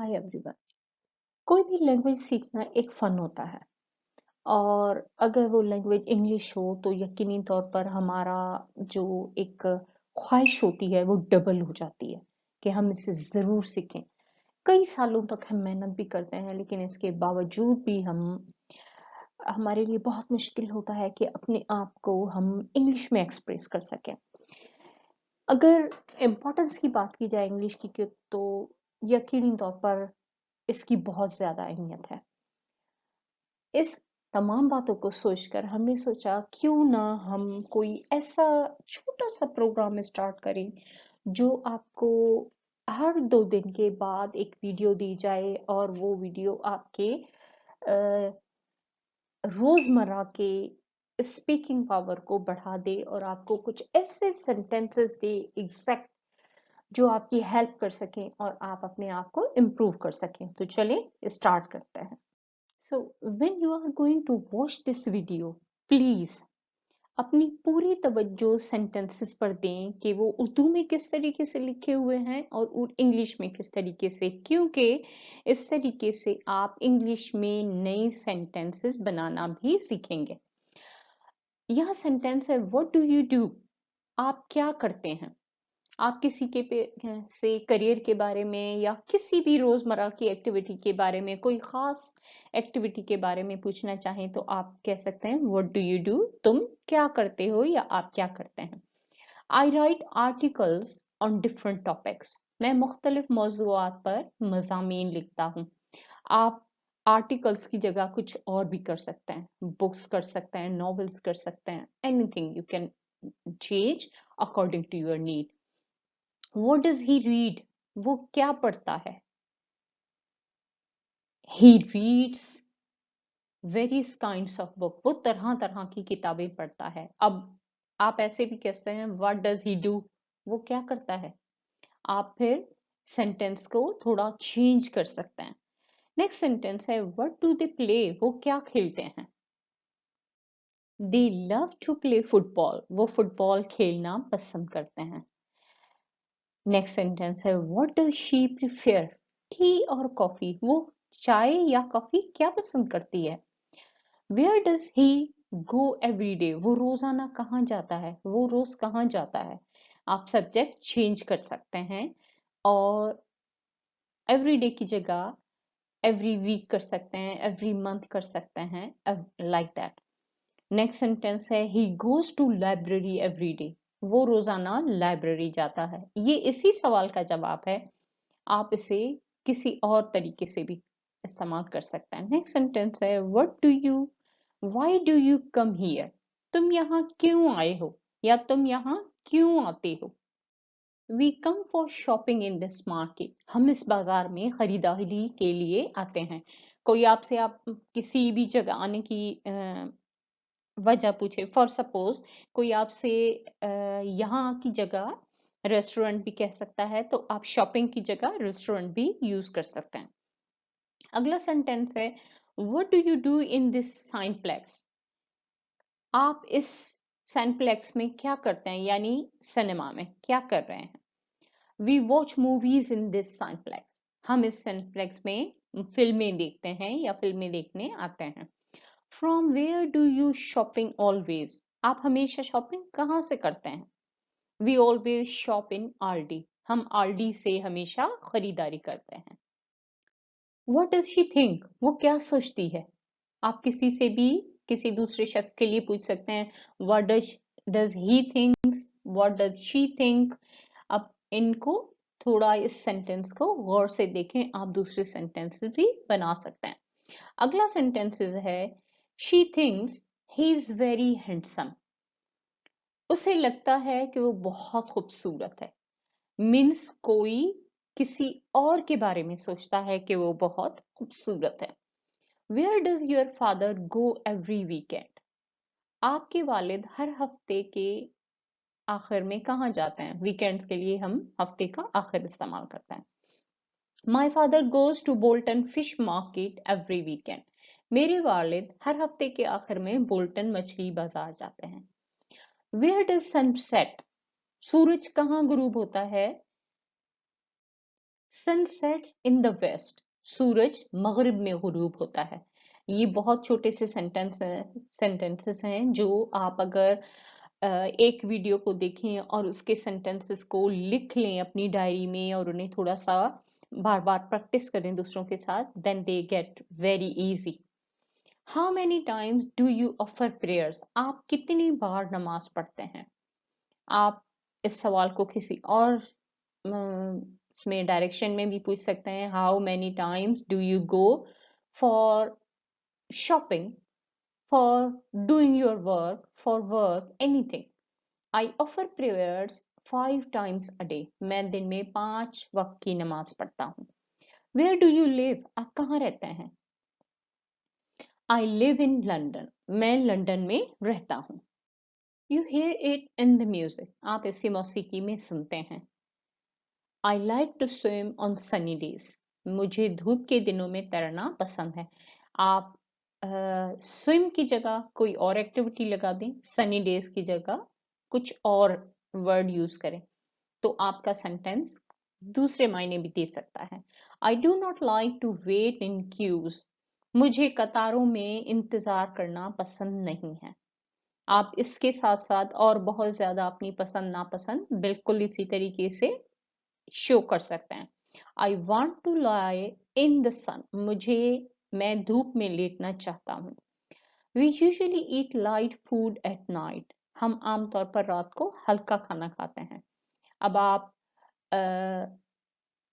Hi everyone. कोई भी language सीखना एक फन होता है। और अगर वो लैंग्वेज इंग्लिश हो तो यकीनी तौर पर हमारा जो एक ख्वाहिश होती है वो डबल हो जाती है कि हम इसे ज़रूर सीखें। कई सालों तक हम मेहनत भी करते हैं, लेकिन इसके बावजूद भी हम हमारे लिए बहुत मुश्किल होता है कि अपने आप को हम इंग्लिश में एक्सप्रेस कर सकें। अगर इम्पोर्टेंस की बात की जाए इंग्लिश की तो यकीनी तौर पर इसकी बहुत ज़्यादा अहमियत है। इस तमाम बातों को सोचकर हमने सोचा क्यों ना हम कोई ऐसा छोटा सा प्रोग्राम स्टार्ट करें जो आपको हर 2 दिन के बाद एक वीडियो दी जाए, और वो वीडियो आपके रोजमर्रा के स्पीकिंग पावर को बढ़ा दे और आपको कुछ ऐसे सेंटेंसेस दे एग्जैक्ट जो आपकी हेल्प कर सकें और आप अपने आप को इम्प्रूव कर सकें। तो चलिए स्टार्ट करते हैं। So, when you are going to watch this video, please अपनी पूरी तवज्जो सेंटेंसेस पर दें कि वो उर्दू में किस तरीके से लिखे हुए हैं और इंग्लिश में किस तरीके से, क्योंकि इस तरीके से आप इंग्लिश में नए सेंटेंसेस बनाना भी सीखेंगे। यह सेंटेंस है व्हाट डू यू डू। आप क्या करते हैं। आप किसी के से करियर के बारे में या किसी भी रोजमर्रा की एक्टिविटी के बारे में, कोई खास एक्टिविटी के बारे में पूछना चाहें तो आप कह सकते हैं व्हाट डू यू डू। तुम क्या करते हो या आप क्या करते हैं। I write articles on different topics. मैं मुख्तलिफ मौजूआत पर मज़ामीन लिखता हूँ। आप आर्टिकल्स की जगह कुछ और भी कर सकते हैं, बुक्स कर सकते हैं, नॉवेल्स कर सकते हैं, anything you can change according to your need. What does he read? वो क्या पढ़ता है। He reads various kinds of book. वो तरह तरह की किताबें पढ़ता है। अब आप ऐसे भी कहते हैं What does he do? वो क्या करता है। आप फिर सेंटेंस को थोड़ा चेंज कर सकते हैं। नेक्स्ट सेंटेंस है What do they play? वो क्या खेलते हैं। They love to play football. वो फुटबॉल खेलना पसंद करते हैं। नेक्स्ट सेंटेंस है what does she prefer. Tea और कॉफी। वो चाय या कॉफी क्या पसंद करती है। Where does he go every day. वो रोजाना कहाँ जाता है, वो रोज कहाँ जाता है। आप सब्जेक्ट चेंज कर सकते हैं और एवरी डे की जगह एवरी वीक कर सकते हैं, एवरी मंथ कर सकते हैं, लाइक दैट। नेक्स्ट सेंटेंस है he goes to library every day. वो रोजाना लाइब्रेरी जाता है। ये इसी सवाल का जवाब है। आप इसे किसी और तरीके से भी इस्तेमाल कर सकते हैं। नेक्स्ट सेंटेंस है what do you why do you come here. तुम यहाँ क्यों आए हो या तुम यहाँ क्यों आते हो। We come for shopping in this market. हम इस बाजार में खरीदारी के लिए आते हैं। कोई आपसे आप किसी भी जगह आने की वजह पूछे, फॉर सपोज कोई आपसे यहाँ की जगह रेस्टोरेंट भी कह सकता है, तो आप शॉपिंग की जगह रेस्टोरेंट भी यूज कर सकते हैं। अगला सेंटेंस है what do you do in this cineplex. आप इस साइनप्लेक्स में क्या करते हैं, यानी सिनेमा में क्या कर रहे हैं। We watch movies in this cineplex. हम इस साइनप्लेक्स में फिल्में देखते हैं या फिल्में देखने आते हैं। From where do you shopping always. आप हमेशा शॉपिंग कहाँ से करते हैं। We always shop in RD. हम आरडी से हमेशा खरीदारी करते हैं। What does she think. वो क्या सोचती है। आप किसी से भी किसी दूसरे शख्स के लिए पूछ सकते हैं what does he thinks, what does she think. अब इनको थोड़ा इस सेंटेंस को गौर से देखें, आप दूसरे सेंटेंसेस भी बना सकते हैं। अगला सेंटेंसेस है she thinks he is very handsome. उसे लगता है कि वो बहुत खूबसूरत है। मीन्स कोई किसी और के बारे में सोचता है कि वो बहुत खूबसूरत है। Where does your father go every weekend. आपके वालिद हर हफ्ते के आखिर में कहाँ जाते हैं। वीकेंड्स के लिए हम हफ्ते का आखिर इस्तेमाल करते हैं। My father goes to Bolton fish market every weekend. मेरे वालिद हर हफ्ते के आखिर में बोल्टन मछली बाजार जाते हैं। Where does sunset. सूरज कहाँ गुरूब होता है। Sun sets in the west, सूरज मगरिब में गुरूब होता है। ये बहुत छोटे से सेंटेंसेस हैं जो आप अगर एक वीडियो को देखें और उसके सेंटेंसेस को लिख लें अपनी डायरी में और उन्हें थोड़ा सा बार बार प्रैक्टिस करें दूसरों के साथ, then they get very easy. How many times do you offer prayers, आप कितनी बार नमाज पढ़ते हैं। आप इस सवाल को किसी और इसमें डायरेक्शन में भी पूछ सकते हैं। How many times do you go for shopping, for doing your work, for work, anything. I offer prayers 5 times a day, मैं दिन में 5 वक्त की नमाज पढ़ता हूँ। वेयर डू यू लिव, आप कहाँ रहते हैं। आई लिव इन लंडन, मैं लंदन में रहता हूँ। You hear it in the music, आप इसे मौसीकी में सुनते हैं। I like to swim on sunny days, मुझे धूप के दिनों में तैरना पसंद है। आप स्विम की जगह कोई और एक्टिविटी लगा दें, सनी डेज की जगह कुछ और वर्ड यूज करें तो आपका सेंटेंस दूसरे मायने भी दे सकता है। I do not like to wait in queues, मुझे कतारों में इंतजार करना पसंद नहीं है। आप इसके साथ साथ और बहुत ज्यादा अपनी पसंद नापसंद बिल्कुल इसी तरीके से शो कर सकते हैं। I want to lie in the sun, मैं धूप में लेटना चाहता हूँ। We usually eat light food at night, हम आमतौर पर रात को हल्का खाना खाते हैं। अब आप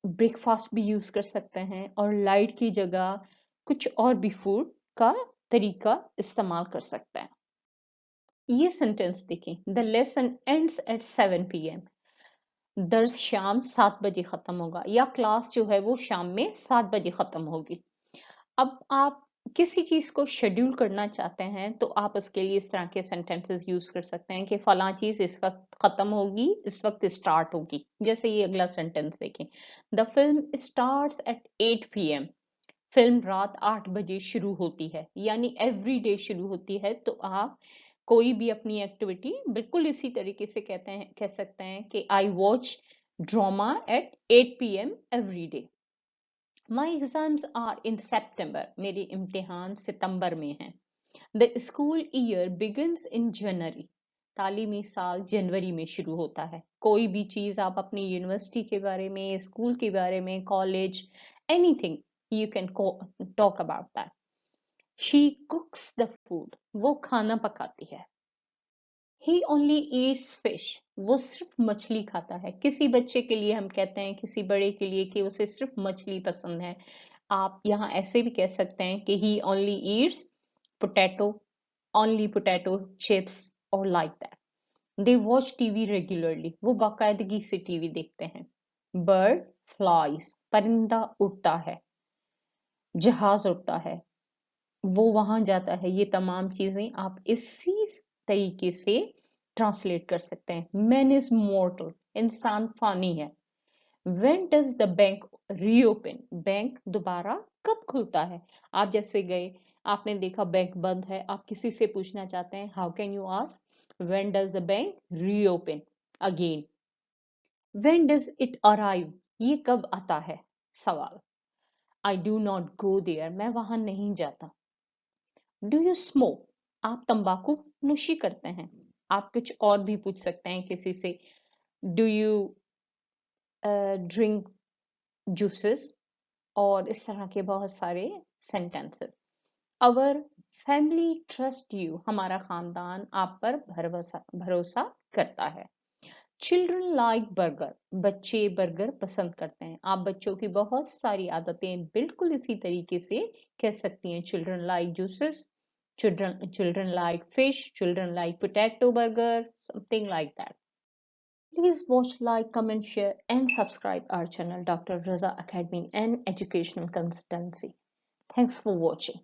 ब्रेकफास्ट भी यूज कर सकते हैं और लाइट की जगह कुछ और भी फूड का तरीका इस्तेमाल कर सकते हैं। ये सेंटेंस देखें, the lesson ends at 7 PM, दर्स शाम 7 बजे खत्म होगा, या क्लास जो है वो शाम में 7 बजे खत्म होगी। अब आप किसी चीज को शेड्यूल करना चाहते हैं तो आप उसके लिए इस तरह के सेंटेंसेस यूज कर सकते हैं कि फला चीज इस वक्त खत्म होगी, इस वक्त स्टार्ट होगी। जैसे ये अगला सेंटेंस देखें, the film starts at 8 PM, film रात 8 बजे शुरू होती है, यानी एवरी डे शुरू होती है। तो आप कोई भी अपनी एक्टिविटी बिल्कुल इसी तरीके से कह सकते हैं कि I watch drama at 8 PM every day. My exams are in September, मेरे इम्तिहान सितंबर में हैं। The school year begins in January, तालीमी साल जनवरी में शुरू होता है। कोई भी चीज आप अपनी यूनिवर्सिटी के बारे में, स्कूल के बारे में, college, anything you can talk about that. She कुक्स the food, वो खाना पकाती है। ही ओनली ईट्स फिश, वो सिर्फ मछली खाता है। किसी बच्चे के लिए हम कहते हैं, किसी बड़े के लिए कि उसे सिर्फ मछली पसंद है। आप यहाँ ऐसे भी कह सकते हैं कि he only eats potato, only potato chips और like that. They watch TV regularly, वो बाकायदगी से टीवी देखते हैं। बर्ड फ्लाइज, परिंदा उड़ता है, जहाज उड़ता है, वो वहां जाता है। ये तमाम चीजें आप इसी तरीके से ट्रांसलेट कर सकते हैं। मैन इज मोर्टल, इंसान फानी है। When does the bank reopen, bank दोबारा कब खुलता है। आप जैसे गए, आपने देखा बैंक बंद है, आप किसी से पूछना चाहते हैं, how can you ask when does the bank reopen again. when does it arrive, ये कब आता है सवाल। I do not go there, मैं वहां नहीं जाता। डू यू स्मोक, आप तंबाकू नोशी करते हैं। आप कुछ और भी पूछ सकते हैं किसी से, डू यू ड्रिंक जूसेस, और इस तरह के बहुत सारे sentences. Our family trust you, हमारा खानदान आप पर भरोसा भरोसा करता है। चिल्ड्रन लाइक बर्गर, बच्चे बर्गर पसंद करते हैं। आप बच्चों की बहुत सारी आदतें बिल्कुल इसी तरीके से कह सकती हैं। Children like juices, children like fish, children like potato burger, something like that. Please watch, like, comment, share, and subscribe our channel, Dr. Raza Academy and Educational Consultancy. Thanks for watching.